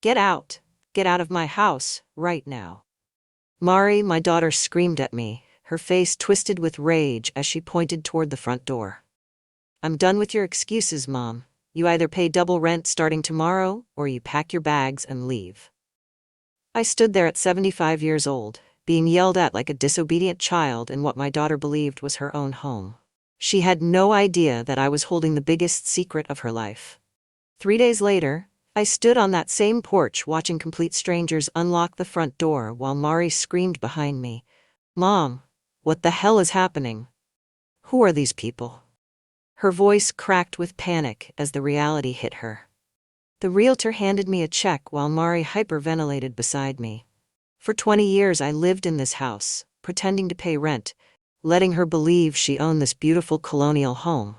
Get out! Get out of my house, right now. Mari, my daughter, screamed at me, her face twisted with rage as she pointed toward the front door. I'm done with your excuses, Mom. You either pay double rent starting tomorrow, or you pack your bags and leave. I stood there at 75 years old, being yelled at like a disobedient child in what my daughter believed was her own home. She had no idea that I was holding the biggest secret of her life. 3 days later, I stood on that same porch watching complete strangers unlock the front door while Mari screamed behind me, "Mom, what the hell is happening? Who are these people?" Her voice cracked with panic as the reality hit her. The realtor handed me a check while Mari hyperventilated beside me. For 20 years I lived in this house, pretending to pay rent, letting her believe she owned this beautiful colonial home.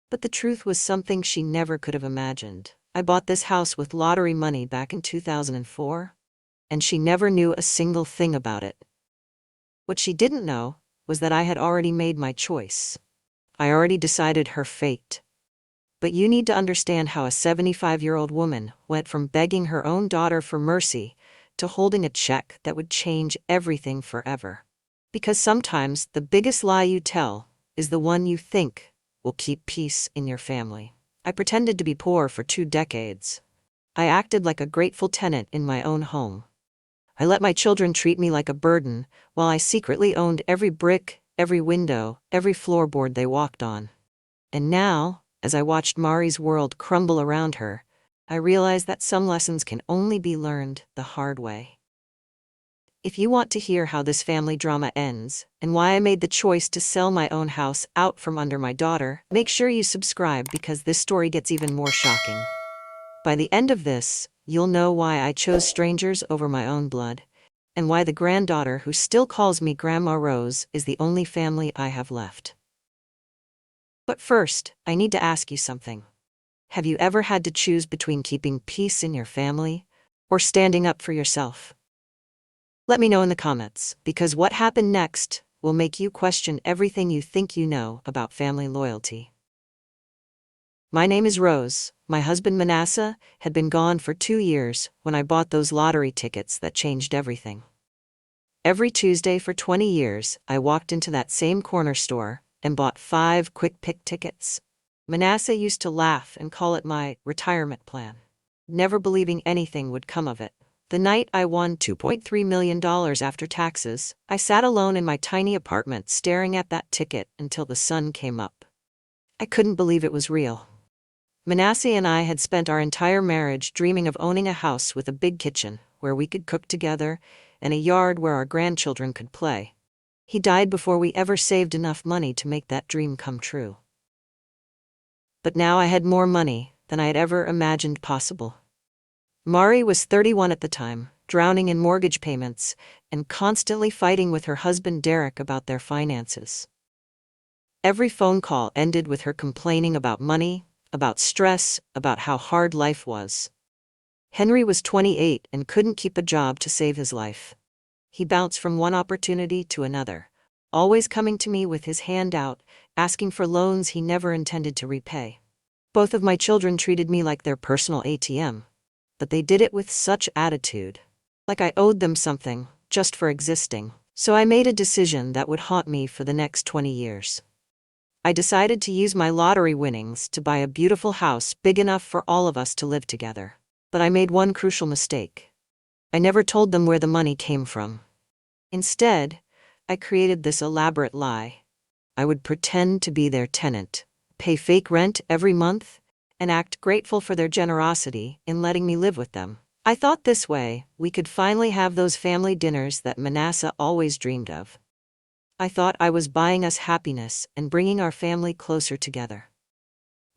But the truth was something she never could have imagined. I bought this house with lottery money back in 2004, and she never knew a single thing about it. What she didn't know was that I had already made my choice. I already decided her fate. But you need to understand how a 75-year-old woman went from begging her own daughter for mercy to holding a check that would change everything forever. Because sometimes the biggest lie you tell is the one you think will keep peace in your family. I pretended to be poor for 2 decades. I acted like a grateful tenant in my own home. I let my children treat me like a burden, while I secretly owned every brick, every window, every floorboard they walked on. And now, as I watched Mari's world crumble around her, I realized that some lessons can only be learned the hard way. If you want to hear how this family drama ends, and why I made the choice to sell my own house out from under my daughter, make sure you subscribe because this story gets even more shocking. By the end of this, you'll know why I chose strangers over my own blood, and why the granddaughter who still calls me Grandma Rose is the only family I have left. But first, I need to ask you something. Have you ever had to choose between keeping peace in your family or standing up for yourself? Let me know in the comments, because what happened next will make you question everything you think you know about family loyalty. My name is Rose. My husband Manasseh had been gone for 2 years when I bought those lottery tickets that changed everything. Every Tuesday for 20 years, I walked into that same corner store and bought 5 quick pick tickets. Manasseh used to laugh and call it my retirement plan, never believing anything would come of it. The night I won $2.3 million after taxes, I sat alone in my tiny apartment staring at that ticket until the sun came up. I couldn't believe it was real. Manasseh and I had spent our entire marriage dreaming of owning a house with a big kitchen where we could cook together and a yard where our grandchildren could play. He died before we ever saved enough money to make that dream come true. But now I had more money than I had ever imagined possible. Mari was 31 at the time, drowning in mortgage payments and constantly fighting with her husband Derek about their finances. Every phone call ended with her complaining about money, about stress, about how hard life was. Henry was 28 and couldn't keep a job to save his life. He bounced from one opportunity to another, always coming to me with his hand out, asking for loans he never intended to repay. Both of my children treated me like their personal ATM, but they did it with such attitude, like I owed them something, just for existing. So I made a decision that would haunt me for the next 20 years. I decided to use my lottery winnings to buy a beautiful house big enough for all of us to live together. But I made one crucial mistake. I never told them where the money came from. Instead, I created this elaborate lie. I would pretend to be their tenant, pay fake rent every month, and act grateful for their generosity in letting me live with them. I thought this way, we could finally have those family dinners that Manasseh always dreamed of. I thought I was buying us happiness and bringing our family closer together.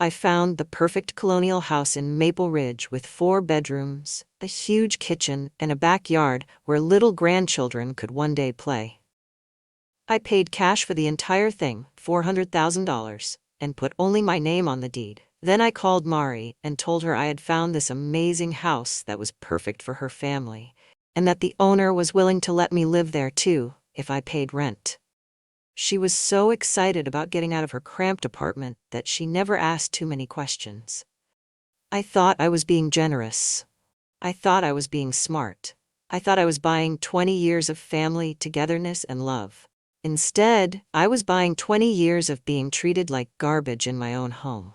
I found the perfect colonial house in Maple Ridge with 4 bedrooms, a huge kitchen, and a backyard where little grandchildren could one day play. I paid cash for the entire thing, $400,000, and put only my name on the deed. Then I called Mari and told her I had found this amazing house that was perfect for her family, and that the owner was willing to let me live there too, if I paid rent. She was so excited about getting out of her cramped apartment that she never asked too many questions. I thought I was being generous. I thought I was being smart. I thought I was buying 20 years of family togetherness and love. Instead, I was buying 20 years of being treated like garbage in my own home.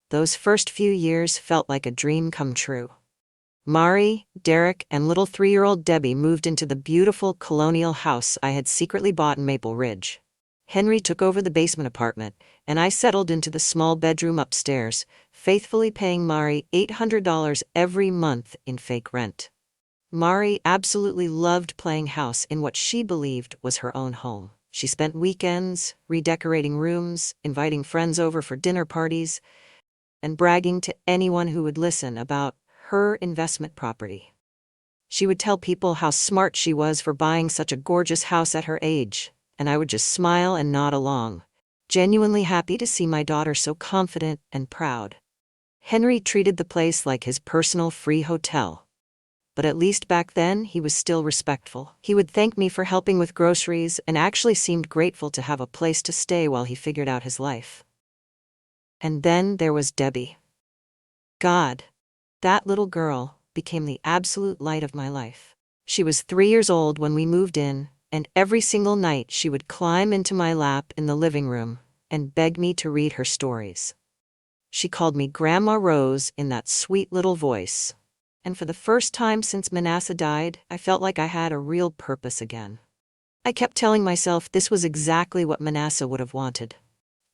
Those first few years felt like a dream come true. Mari, Derek, and little 3-year-old Debbie moved into the beautiful colonial house I had secretly bought in Maple Ridge. Henry took over the basement apartment, and I settled into the small bedroom upstairs, faithfully paying Mari $800 every month in fake rent. Mari absolutely loved playing house in what she believed was her own home. She spent weekends redecorating rooms, inviting friends over for dinner parties, and bragging to anyone who would listen about her investment property. She would tell people how smart she was for buying such a gorgeous house at her age, and I would just smile and nod along, genuinely happy to see my daughter so confident and proud. Henry treated the place like his personal free hotel. But at least back then, he was still respectful. He would thank me for helping with groceries and actually seemed grateful to have a place to stay while he figured out his life. And then there was Debbie. God, that little girl became the absolute light of my life. She was 3 years old when we moved in, and every single night she would climb into my lap in the living room and beg me to read her stories. She called me Grandma Rose in that sweet little voice. And for the first time since Manasseh died, I felt like I had a real purpose again. I kept telling myself this was exactly what Manasseh would have wanted.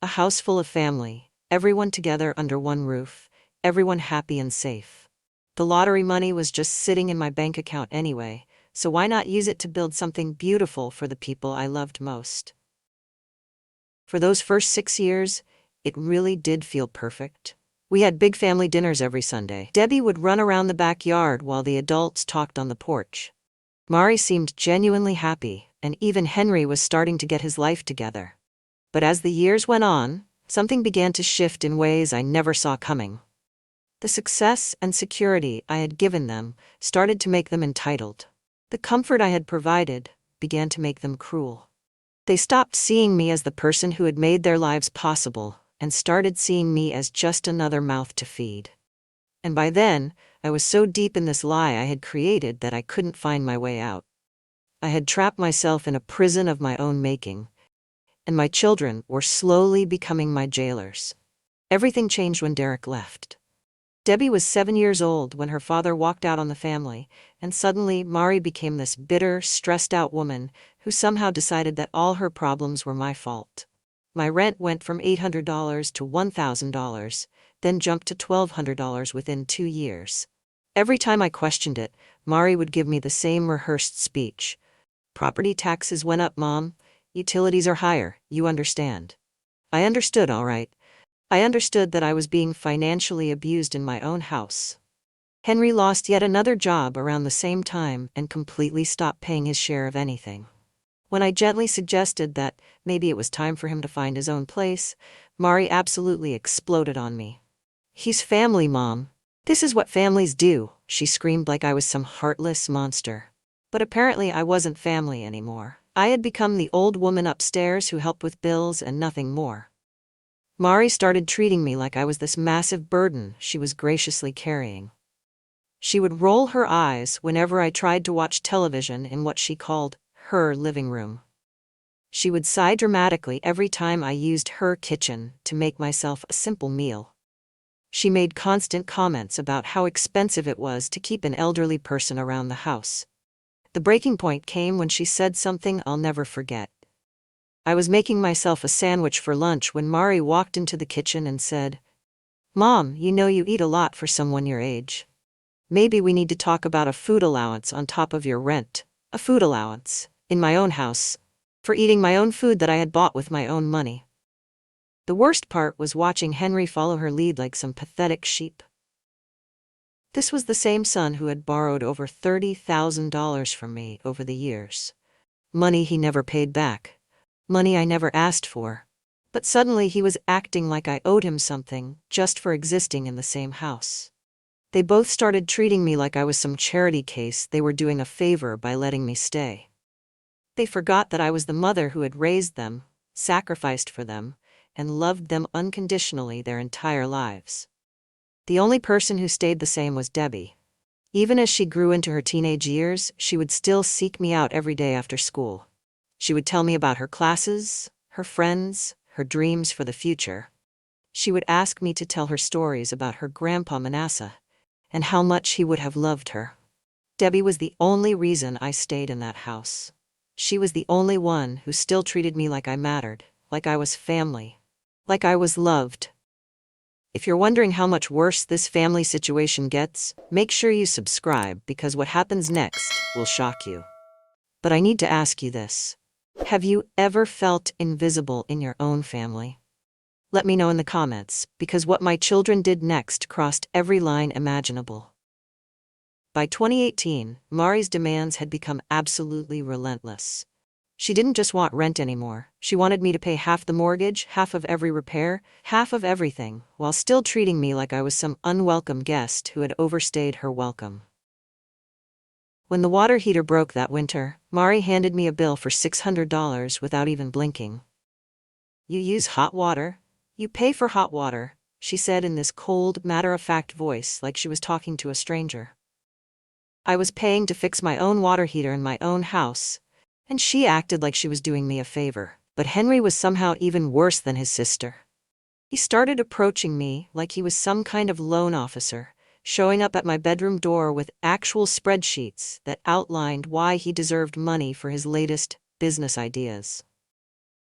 A house full of family, everyone together under one roof, everyone happy and safe. The lottery money was just sitting in my bank account anyway, so why not use it to build something beautiful for the people I loved most? For those first 6 years, it really did feel perfect. We had big family dinners every Sunday. Debbie would run around the backyard while the adults talked on the porch. Mari seemed genuinely happy, and even Henry was starting to get his life together. But as the years went on, something began to shift in ways I never saw coming. The success and security I had given them started to make them entitled. The comfort I had provided began to make them cruel. They stopped seeing me as the person who had made their lives possible, and started seeing me as just another mouth to feed. And by then, I was so deep in this lie I had created that I couldn't find my way out. I had trapped myself in a prison of my own making, and my children were slowly becoming my jailers. Everything changed when Derek left. Debbie was 7 years old when her father walked out on the family, and suddenly Mari became this bitter, stressed-out woman who somehow decided that all her problems were my fault. My rent went from $800 to $1,000, then jumped to $1,200 within 2 years. Every time I questioned it, Mari would give me the same rehearsed speech. Property taxes went up, Mom. Utilities are higher, you understand. I understood, all right. I understood that I was being financially abused in my own house. Henry lost yet another job around the same time and completely stopped paying his share of anything. When I gently suggested that maybe it was time for him to find his own place, Mari absolutely exploded on me. He's family, Mom. This is what families do, she screamed like I was some heartless monster. But apparently I wasn't family anymore. I had become the old woman upstairs who helped with bills and nothing more. Mari started treating me like I was this massive burden she was graciously carrying. She would roll her eyes whenever I tried to watch television in what she called her living room. She would sigh dramatically every time I used her kitchen to make myself a simple meal. She made constant comments about how expensive it was to keep an elderly person around the house. The breaking point came when she said something I'll never forget. I was making myself a sandwich for lunch when Mari walked into the kitchen and said, "Mom, you know you eat a lot for someone your age. Maybe we need to talk about a food allowance on top of your rent, a food allowance, in my own house, for eating my own food that I had bought with my own money." The worst part was watching Henry follow her lead like some pathetic sheep. This was the same son who had borrowed over $30,000 from me over the years. Money he never paid back. Money I never asked for. But suddenly he was acting like I owed him something just for existing in the same house. They both started treating me like I was some charity case they were doing a favor by letting me stay. They forgot that I was the mother who had raised them, sacrificed for them, and loved them unconditionally their entire lives. The only person who stayed the same was Debbie. Even as she grew into her teenage years, she would still seek me out every day after school. She would tell me about her classes, her friends, her dreams for the future. She would ask me to tell her stories about her grandpa Manasseh, and how much he would have loved her. Debbie was the only reason I stayed in that house. She was the only one who still treated me like I mattered, like I was family, like I was loved. If you're wondering how much worse this family situation gets, make sure you subscribe because what happens next will shock you. But I need to ask you this. Have you ever felt invisible in your own family? Let me know in the comments, because what my children did next crossed every line imaginable. By 2018, Mari's demands had become absolutely relentless. She didn't just want rent anymore. She wanted me to pay half the mortgage, half of every repair, half of everything, while still treating me like I was some unwelcome guest who had overstayed her welcome. When the water heater broke that winter, Mari handed me a bill for $600 without even blinking. "You use hot water? You pay for hot water," she said in this cold, matter-of-fact voice like she was talking to a stranger. I was paying to fix my own water heater in my own house, and she acted like she was doing me a favor. But Henry was somehow even worse than his sister. He started approaching me like he was some kind of loan officer, showing up at my bedroom door with actual spreadsheets that outlined why he deserved money for his latest business ideas.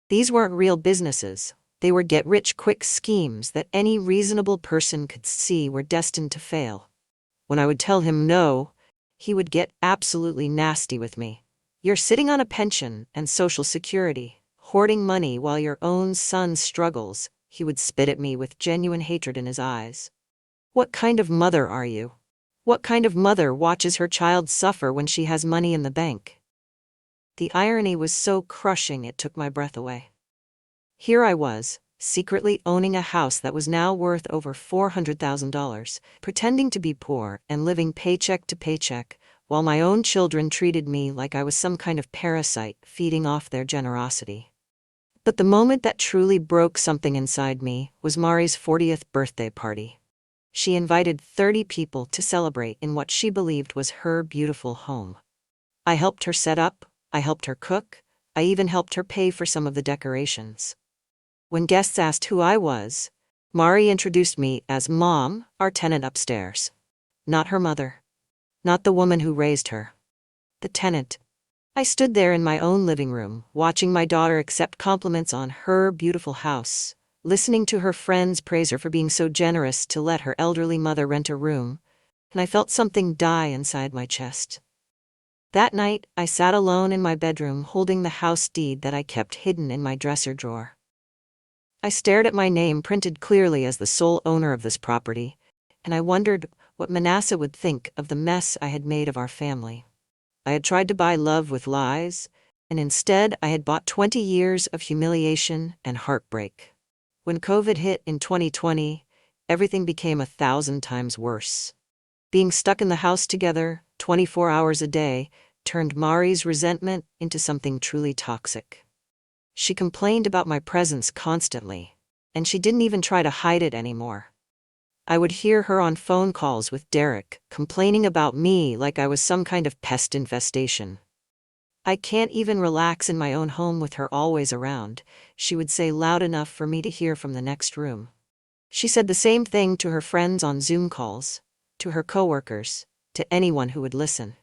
These weren't real businesses. They were get-rich-quick schemes that any reasonable person could see were destined to fail. When I would tell him no, he would get absolutely nasty with me. "You're sitting on a pension and Social Security, hoarding money while your own son struggles," he would spit at me with genuine hatred in his eyes. "What kind of mother are you? What kind of mother watches her child suffer when she has money in the bank?" The irony was so crushing it took my breath away. Here I was, secretly owning a house that was now worth over $400,000, pretending to be poor and living paycheck to paycheck, while my own children treated me like I was some kind of parasite feeding off their generosity. But the moment that truly broke something inside me was Mari's 40th birthday party. She invited 30 people to celebrate in what she believed was her beautiful home. I helped her set up, I helped her cook, I even helped her pay for some of the decorations. When guests asked who I was, Mari introduced me as Mom, our tenant upstairs. Not her mother. Not the woman who raised her. The tenant. I stood there in my own living room, watching my daughter accept compliments on her beautiful house, listening to her friends praise her for being so generous to let her elderly mother rent a room, and I felt something die inside my chest. That night, I sat alone in my bedroom holding the house deed that I kept hidden in my dresser drawer. I stared at my name printed clearly as the sole owner of this property, and I wondered what Manasseh would think of the mess I had made of our family. I had tried to buy love with lies, and instead I had bought 20 years of humiliation and heartbreak. When COVID hit in 2020, everything became 1,000 times worse. Being stuck in the house together, 24 hours a day, turned Mari's resentment into something truly toxic. She complained about my presence constantly, and she didn't even try to hide it anymore. I would hear her on phone calls with Derek, complaining about me like I was some kind of pest infestation. "I can't even relax in my own home with her always around," she would say loud enough for me to hear from the next room. She said the same thing to her friends on Zoom calls, to her coworkers, to anyone who would listen.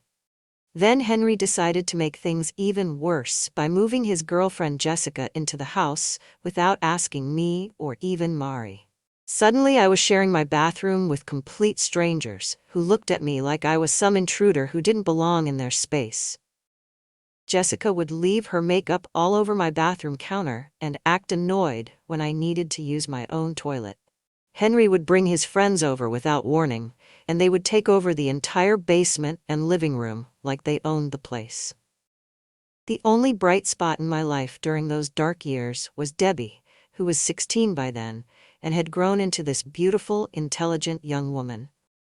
Then Henry decided to make things even worse by moving his girlfriend Jessica into the house without asking me or even Mari. Suddenly I was sharing my bathroom with complete strangers who looked at me like I was some intruder who didn't belong in their space. Jessica would leave her makeup all over my bathroom counter and act annoyed when I needed to use my own toilet. Henry would bring his friends over without warning, and they would take over the entire basement and living room like they owned the place. The only bright spot in my life during those dark years was Debbie, who was 16 by then, and had grown into this beautiful, intelligent young woman.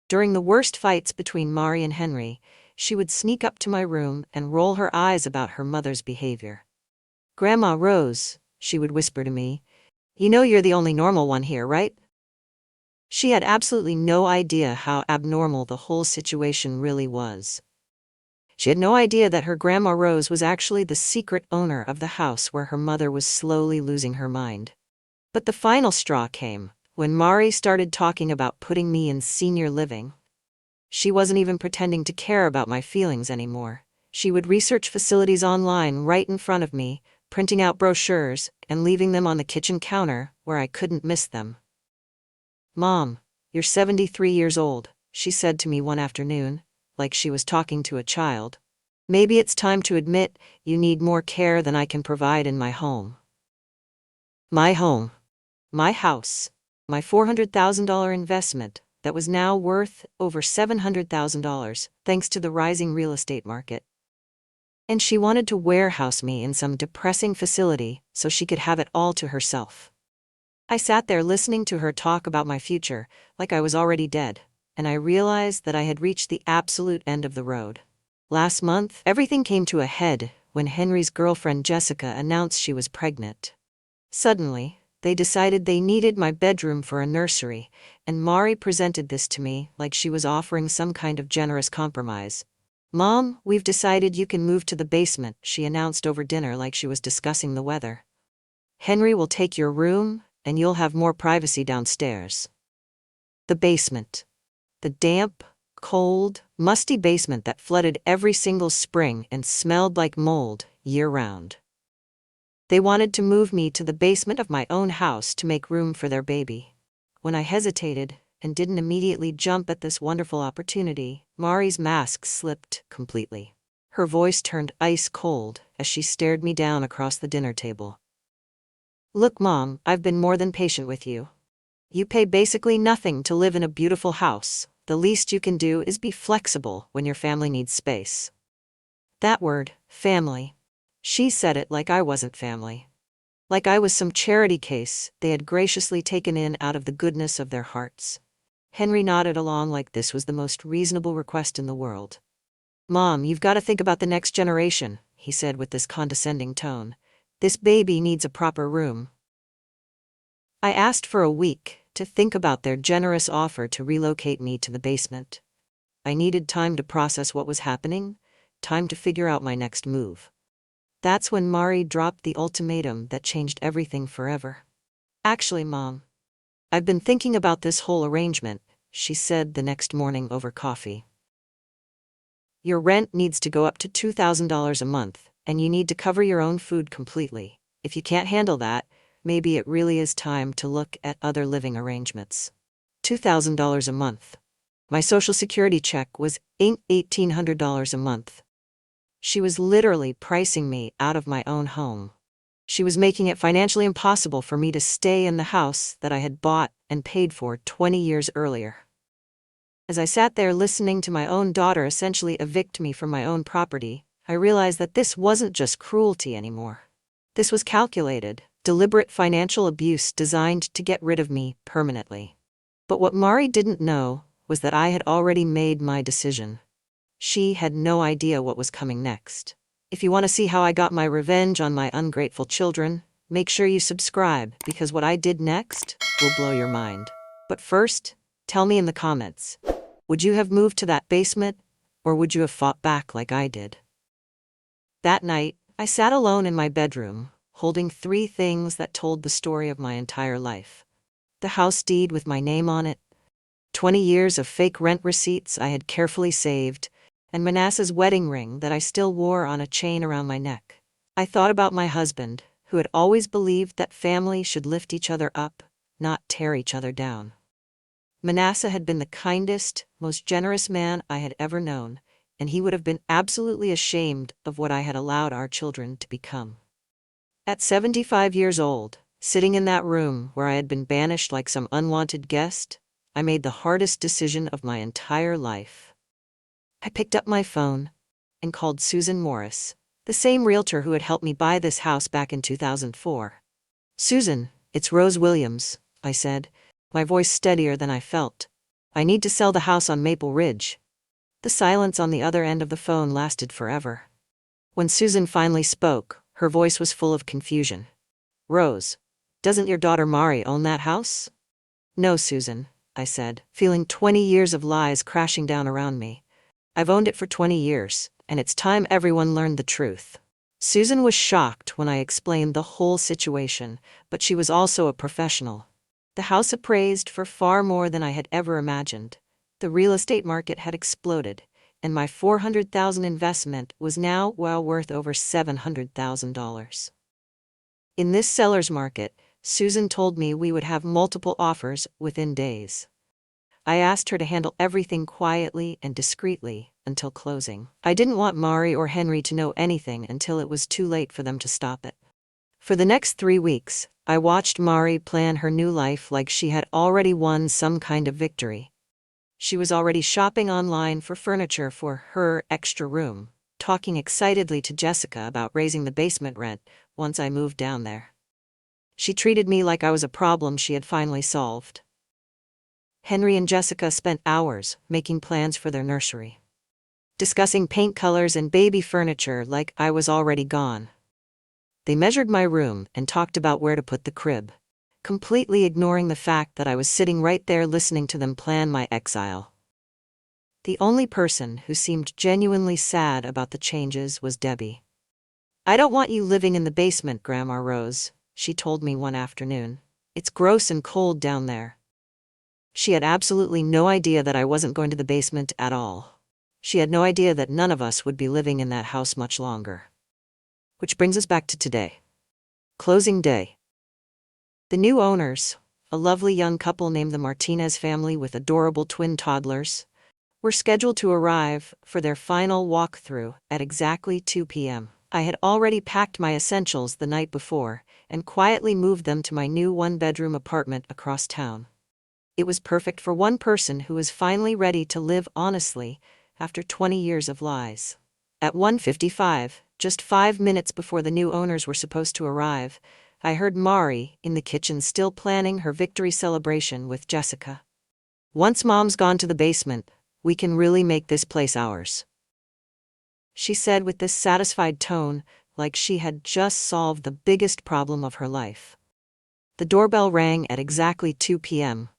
During the worst fights between Mari and Henry, she would sneak up to my room and roll her eyes about her mother's behavior. "Grandma Rose," she would whisper to me, "you know you're the only normal one here, right?" She had absolutely no idea how abnormal the whole situation really was. She had no idea that her Grandma Rose was actually the secret owner of the house where her mother was slowly losing her mind. But the final straw came when Mari started talking about putting me in senior living. She wasn't even pretending to care about my feelings anymore. She would research facilities online right in front of me, printing out brochures and leaving them on the kitchen counter where I couldn't miss them. "Mom, you're 73 years old," she said to me one afternoon, like she was talking to a child. "Maybe it's time to admit you need more care than I can provide in my home." My home. My house. My $400,000 investment that was now worth over $700,000 thanks to the rising real estate market. And she wanted to warehouse me in some depressing facility so she could have it all to herself. I sat there listening to her talk about my future like I was already dead, and I realized that I had reached the absolute end of the road. Last month, everything came to a head when Henry's girlfriend Jessica announced she was pregnant. Suddenly, they decided they needed my bedroom for a nursery, and Mari presented this to me like she was offering some kind of generous compromise. "Mom, we've decided you can move to the basement," she announced over dinner like she was discussing the weather. "Henry will take your room, and you'll have more privacy downstairs." The basement. The damp, cold, musty basement that flooded every single spring and smelled like mold year-round. They wanted to move me to the basement of my own house to make room for their baby. When I hesitated and didn't immediately jump at this wonderful opportunity, Mari's mask slipped completely. Her voice turned ice cold as she stared me down across the dinner table. "Look, Mom, I've been more than patient with you. You pay basically nothing to live in a beautiful house. The least you can do is be flexible when your family needs space." That word, family. She said it like I wasn't family. Like I was some charity case they had graciously taken in out of the goodness of their hearts. Henry nodded along like this was the most reasonable request in the world. "Mom, you've got to think about the next generation," he said with this condescending tone. "This baby needs a proper room." I asked for a week to think about their generous offer to relocate me to the basement. I needed time to process what was happening, time to figure out my next move. That's when Mari dropped the ultimatum that changed everything forever. "Actually, Mom, I've been thinking about this whole arrangement," she said the next morning over coffee. "Your rent needs to go up to $2,000 a month, and you need to cover your own food completely. If you can't handle that, maybe it really is time to look at other living arrangements." $2,000 a month. My Social Security check was $1,800 a month. She was literally pricing me out of my own home. She was making it financially impossible for me to stay in the house that I had bought and paid for 20 years earlier. As I sat there listening to my own daughter essentially evict me from my own property, I realized that this wasn't just cruelty anymore. This was calculated, deliberate financial abuse designed to get rid of me permanently. But what Mari didn't know was that I had already made my decision. She had no idea what was coming next. If you want to see how I got my revenge on my ungrateful children, make sure you subscribe, because what I did next will blow your mind. But first, tell me in the comments, would you have moved to that basement, or would you have fought back like I did? That night, I sat alone in my bedroom, holding 3 things that told the story of my entire life. The house deed with my name on it, 20 years of fake rent receipts I had carefully saved, and Manasseh's wedding ring that I still wore on a chain around my neck. I thought about my husband, who had always believed that family should lift each other up, not tear each other down. Manasseh had been the kindest, most generous man I had ever known, and he would have been absolutely ashamed of what I had allowed our children to become. At 75 years old, sitting in that room where I had been banished like some unwanted guest, I made the hardest decision of my entire life. I picked up my phone and called Susan Morris, the same realtor who had helped me buy this house back in 2004. "Susan, it's Rose Williams," I said, my voice steadier than I felt. "I need to sell the house on Maple Ridge." The silence on the other end of the phone lasted forever. When Susan finally spoke, her voice was full of confusion. "Rose, doesn't your daughter Mari own that house?" "No, Susan. I said, feeling 20 years of lies crashing down around me. I've owned it for 20 years, and it's time everyone learned the truth. Susan was shocked when I explained the whole situation, but she was also a professional. The house appraised for far more than I had ever imagined. The real estate market had exploded, and my $400,000 investment was now well worth over $700,000. In this seller's market, Susan told me we would have multiple offers within days. I asked her to handle everything quietly and discreetly until closing. I didn't want Mari or Henry to know anything until it was too late for them to stop it. For the next 3 weeks, I watched Mari plan her new life like she had already won some kind of victory. She was already shopping online for furniture for her extra room, talking excitedly to Jessica about raising the basement rent once I moved down there. She treated me like I was a problem she had finally solved. Henry and Jessica spent hours making plans for their nursery, discussing paint colors and baby furniture like I was already gone. They measured my room and talked about where to put the crib, completely ignoring the fact that I was sitting right there listening to them plan my exile. The only person who seemed genuinely sad about the changes was Debbie. "I don't want you living in the basement, Grandma Rose," she told me one afternoon. "It's gross and cold down there." She had absolutely no idea that I wasn't going to the basement at all. She had no idea that none of us would be living in that house much longer. Which brings us back to today. Closing day. The new owners, a lovely young couple named the Martinez family with adorable twin toddlers, were scheduled to arrive for their final walkthrough at exactly 2 p.m. I had already packed my essentials the night before and quietly moved them to my new one-bedroom apartment across town. It was perfect for one person who was finally ready to live honestly after 20 years of lies. At 1:55, just 5 minutes before the new owners were supposed to arrive, I heard Mari in the kitchen still planning her victory celebration with Jessica. "Once Mom's gone to the basement, we can really make this place ours," she said with this satisfied tone, like she had just solved the biggest problem of her life. The doorbell rang at exactly 2 p.m.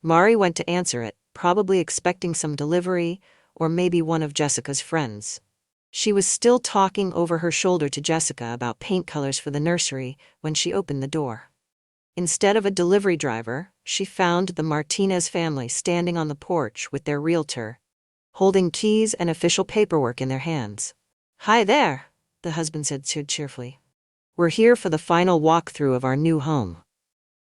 Mari went to answer it, probably expecting some delivery, or maybe one of Jessica's friends. She was still talking over her shoulder to Jessica about paint colors for the nursery when she opened the door. Instead of a delivery driver, she found the Martinez family standing on the porch with their realtor, holding keys and official paperwork in their hands. "Hi there," the husband said cheerfully. "We're here for the final walkthrough of our new home."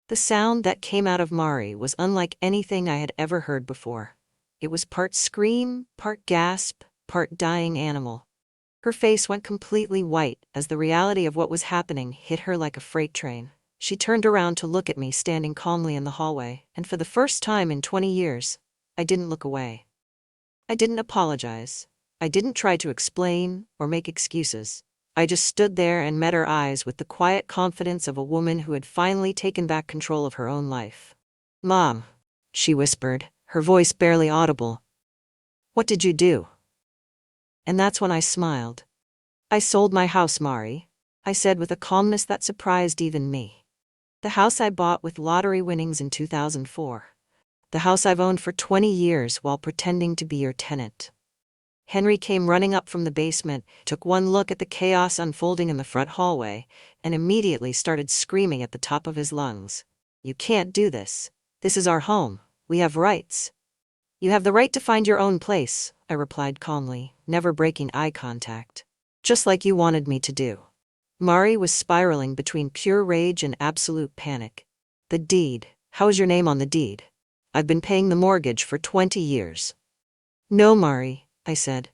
The sound that came out of Mari was unlike anything I had ever heard before. It was part scream, part gasp, part dying animal. Her face went completely white as the reality of what was happening hit her like a freight train. She turned around to look at me standing calmly in the hallway, and for the first time in 20 years, I didn't look away. I didn't apologize. I didn't try to explain or make excuses. I just stood there and met her eyes with the quiet confidence of a woman who had finally taken back control of her own life. "Mom," she whispered, her voice barely audible. "What did you do?" And that's when I smiled. "I sold my house, Mari," I said with a calmness that surprised even me. "The house I bought with lottery winnings in 2004. The house I've owned for 20 years while pretending to be your tenant." Henry came running up from the basement, took one look at the chaos unfolding in the front hallway, and immediately started screaming at the top of his lungs. "You can't do this. This is our home. We have rights." "You have the right to find your own place," I replied calmly, never breaking eye contact. "Just like you wanted me to do." Mari was spiraling between pure rage and absolute panic. "The deed. How is your name on the deed? I've been paying the mortgage for 20 years. "No, Mari," I said,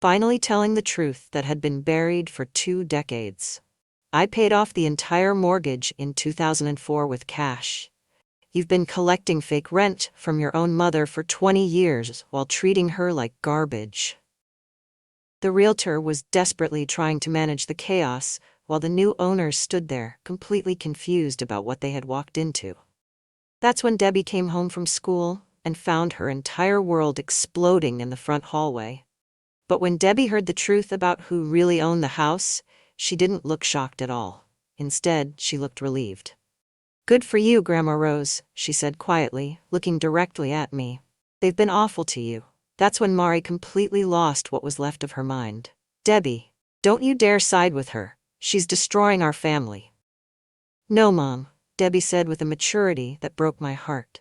finally telling the truth that had been buried for 2 decades. "I paid off the entire mortgage in 2004 with cash. You've been collecting fake rent from your own mother for 20 years while treating her like garbage." The realtor was desperately trying to manage the chaos while the new owners stood there, completely confused about what they had walked into. That's when Debbie came home from school and found her entire world exploding in the front hallway. But when Debbie heard the truth about who really owned the house, she didn't look shocked at all. Instead, she looked relieved. Good for you, Grandma Rose, she said quietly, looking directly at me. They've been awful to you. That's when Mari completely lost what was left of her mind. Debbie, don't you dare side with her. She's destroying our family. No, Mom, Debbie said with a maturity that broke my heart.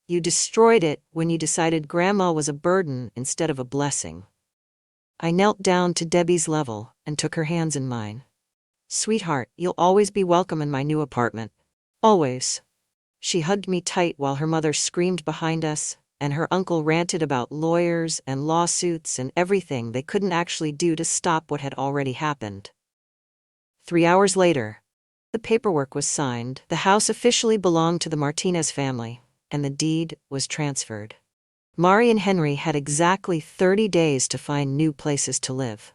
You destroyed it when you decided Grandma was a burden instead of a blessing. I knelt down to Debbie's level and took her hands in mine. Sweetheart, you'll always be welcome in my new apartment. Always. She hugged me tight while her mother screamed behind us, and her uncle ranted about lawyers and lawsuits and everything they couldn't actually do to stop what had already happened. 3 hours later, the paperwork was signed, the house officially belonged to the Martinez family, and the deed was transferred. Mari and Henry had exactly 30 days to find new places to live.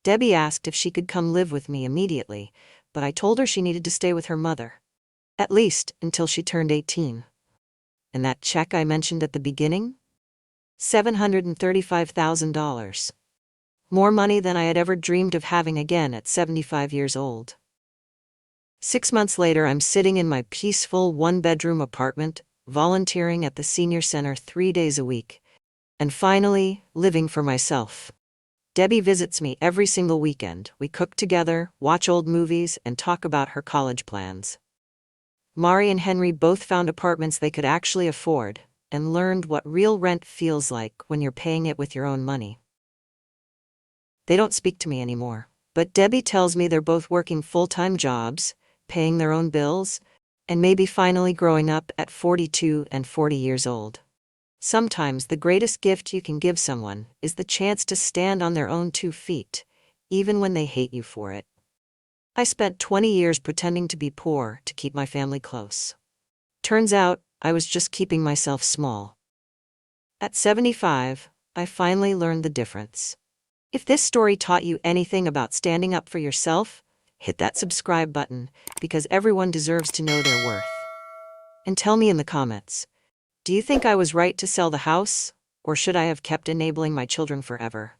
Debbie asked if she could come live with me immediately, but I told her she needed to stay with her mother. At least until she turned 18. And that check I mentioned at the beginning? $735,000. More money than I had ever dreamed of having again at 75 years old. 6 months later, I'm sitting in my peaceful one-bedroom apartment, volunteering at the senior center 3 days a week, and finally, living for myself. Debbie visits me every single weekend. We cook together, watch old movies, and talk about her college plans. Mari and Henry both found apartments they could actually afford, and learned what real rent feels like when you're paying it with your own money. They don't speak to me anymore, but Debbie tells me they're both working full-time jobs, paying their own bills, and maybe finally growing up at 42 and 40 years old. Sometimes the greatest gift you can give someone is the chance to stand on their own 2 feet, even when they hate you for it. I spent 20 years pretending to be poor to keep my family close. Turns out, I was just keeping myself small. At 75, I finally learned the difference. If this story taught you anything about standing up for yourself, hit that subscribe button, because everyone deserves to know their worth. And tell me in the comments, do you think I was right to sell the house, or should I have kept enabling my children forever?